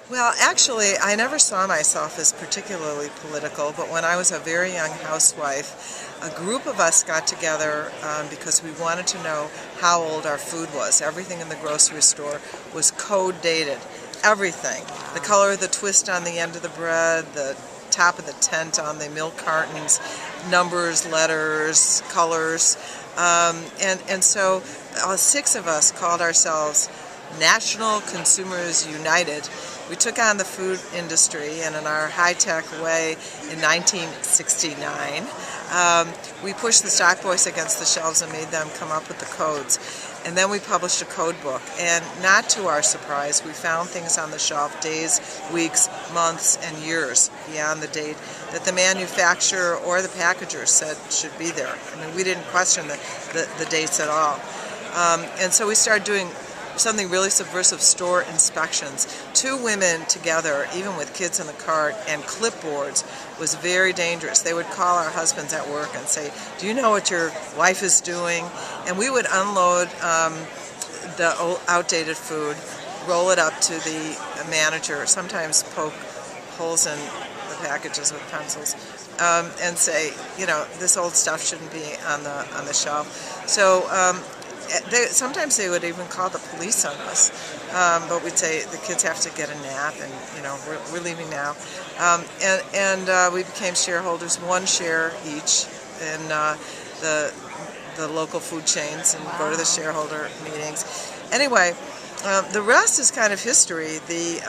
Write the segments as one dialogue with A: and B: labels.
A: Well, actually, I never saw myself as particularly political, but when I was a very young housewife, a group of us got together because we wanted to know how old our food was. Everything in the grocery store was code dated. Everything. The color of the twist on the end of the bread, the top of the tent on the milk cartons, numbers, letters, colors. And so 6 of us called ourselves National Consumers United. We took on the food industry, and in our high-tech way, in 1969, we pushed the stock boys against the shelves and made them come up with the codes. And then we published a code book, and not to our surprise, we found things on the shelf days, weeks, months, and years beyond the date that the manufacturer or the packager said should be there. I mean, we didn't question the dates at all. And so we started doing something really subversive: store inspections. 2 women together, even with kids in the cart and clipboards, was very dangerous. They would call our husbands at work and say, "Do you know what your wife is doing?" And we would unload the outdated food, roll it up to the manager, sometimes poke holes in the packages with pencils, and say, this old stuff shouldn't be on the shelf. So sometimes they would even call the police on us, but we'd say the kids have to get a nap, and we're leaving now. And we became shareholders, 1 share each in the local food chains, and go to the shareholder meetings. Anyway, the rest is kind of history. The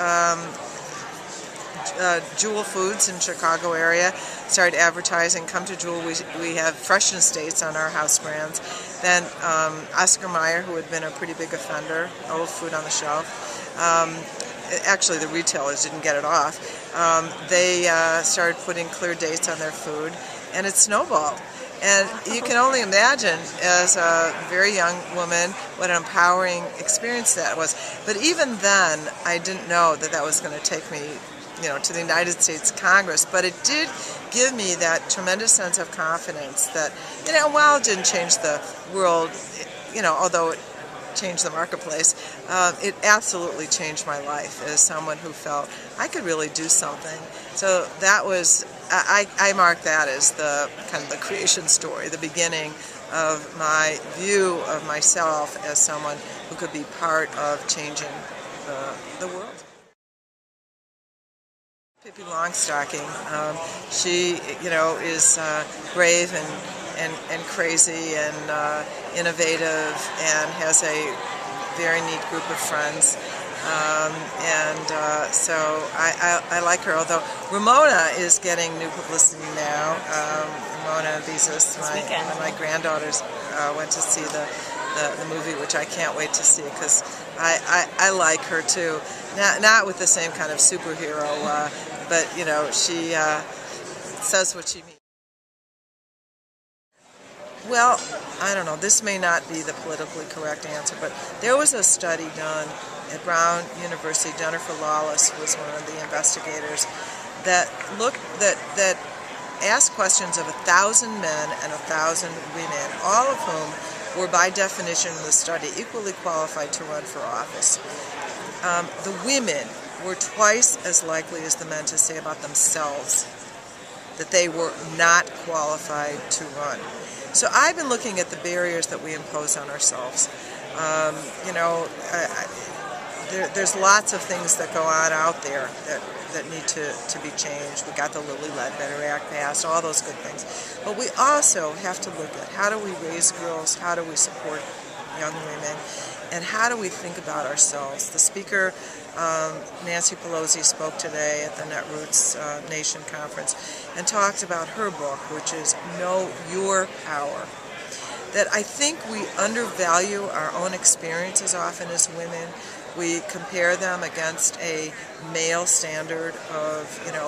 A: Jewel Foods in Chicago area started advertising, "Come to Jewel, we have freshness dates on our house brands." Then Oscar Mayer, who had been a pretty big offender, old food on the shelf, actually the retailers didn't get it off, they started putting clear dates on their food, and it snowballed. And you can only imagine, as a very young woman, what an empowering experience that was. But even then, I didn't know that was going to take me to the United States Congress, but it did give me that tremendous sense of confidence that, while it didn't change the world, although it changed the marketplace, it absolutely changed my life as someone who felt I could really do something. So that was, I mark that as the kind of the creation story, the beginning of my view of myself as someone who could be part of changing the world. Longstocking. She, is brave and crazy and innovative, and has a very neat group of friends. So I like her. Although Ramona is getting new publicity now. Ramona Visas, my granddaughters went to see the movie, which I can't wait to see, because I like her too. Not with the same kind of superhero, but she says what she means. Well, I don't know, this may not be the politically correct answer, but there was a study done at Brown University. Jennifer Lawless was one of the investigators that asked questions of 1,000 men and 1,000 women, all of whom were by definition in the study equally qualified to run for office. The women were twice as likely as the men to say about themselves that they were not qualified to run. So I've been looking at the barriers that we impose on ourselves. There's lots of things that go on out there that need to be changed. We got the Lilly Ledbetter Act passed, all those good things. But we also have to look at how do we raise girls, how do we support young women, and how do we think about ourselves. The speaker, Nancy Pelosi, spoke today at the Netroots Nation Conference and talked about her book, which is Know Your Power. That I think we undervalue our own experiences often as women. We compare them against a male standard of,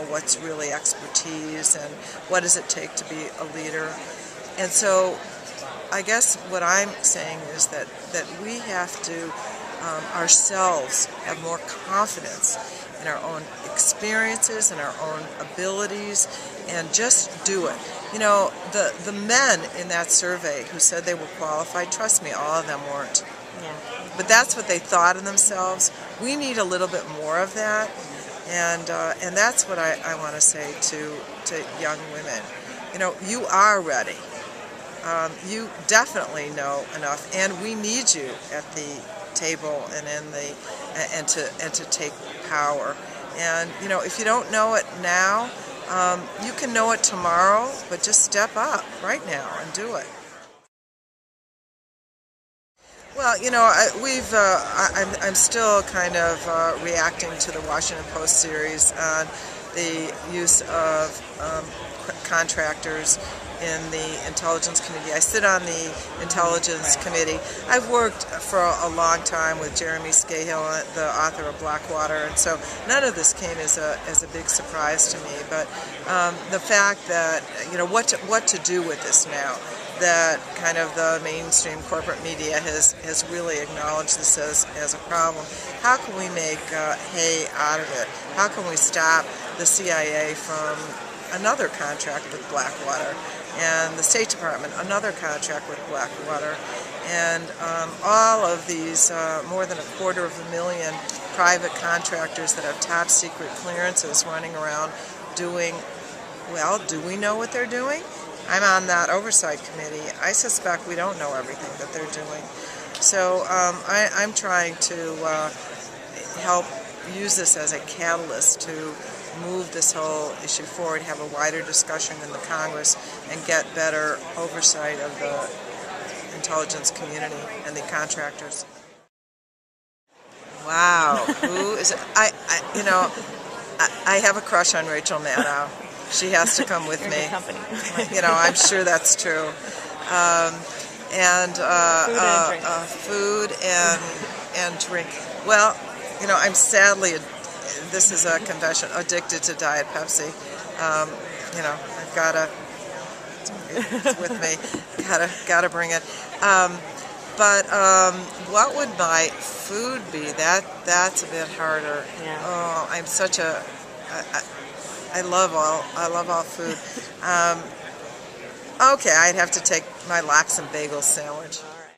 A: what's really expertise and what does it take to be a leader. And so I guess what I'm saying is that we have to ourselves have more confidence in our own experiences and our own abilities, and just do it. The men in that survey who said they were qualified, trust me, all of them weren't.
B: Yeah.
A: But that's what they thought of themselves. We need a little bit more of that. And that's what I want to say to young women. You know, you are ready. You definitely know enough, and we need you at the table and to take power. And you know, if you don't know it now, you can know it tomorrow, but just step up right now and do it. Well, you know, I'm still kind of reacting to the Washington Post series on the use of contractors in the intelligence committee. I sit on the intelligence committee. I've worked for a long time with Jeremy Scahill, the author of Blackwater, and so none of this came as a big surprise to me. But the fact that, you know, what to do with this now, that kind of the mainstream corporate media has really acknowledged this as a problem. How can we make hay out of it? How can we stop the CIA from another contract with Blackwater, and the State Department another contract with Blackwater, and all of these more than 250,000 private contractors that have top secret clearances running around doing, well, do we know what they're doing? I'm on that oversight committee. I suspect we don't know everything that they're doing. So I'm trying to help use this as a catalyst to move this whole issue forward, have a wider discussion in the Congress, and get better oversight of the intelligence community and the contractors. Wow, who is it? You know, I have a crush on Rachel Maddow. She has to come with me.
B: Company.
A: You know, I'm sure that's true. Food and drink. Well, you know, I'm sadly, this is a confession, addicted to Diet Pepsi. You know, I've gotta, it's with me. Gotta bring it. But what would my food be? That's a bit harder.
B: Yeah.
A: Oh, I'm such a. I love all food. Okay, I'd have to take my lox and bagel sandwich.